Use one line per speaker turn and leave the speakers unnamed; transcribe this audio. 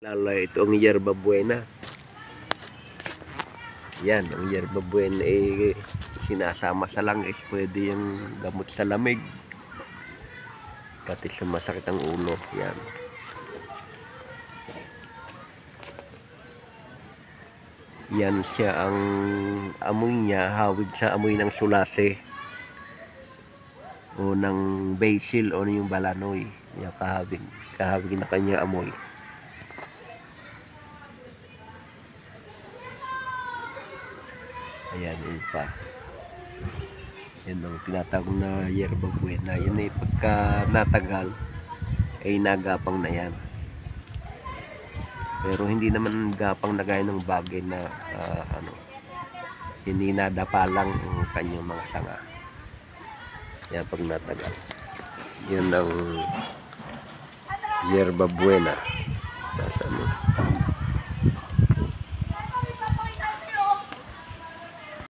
Lalo ito ang yerba buena. Yan, ang yerba buena sinasama sa langis. Pwede yung gamot sa lamig. Pati sa masakit ang ulo. Yan. Yan siya, ang amoy niya hawig sa amoy ng sulase o ng basil o yung balanoy. Yan, kahawig na kanya amoy. Ayan, yun pa. Yan ang tinatawag na yerba buena. Yan ay pagka natagal ay nagapang na yan. Pero hindi naman gapang na gaya ng bagay na hindi nadapa lang ang kanyang mga sanga. Yan pag natagal. Yan ang yerba buena. Nasa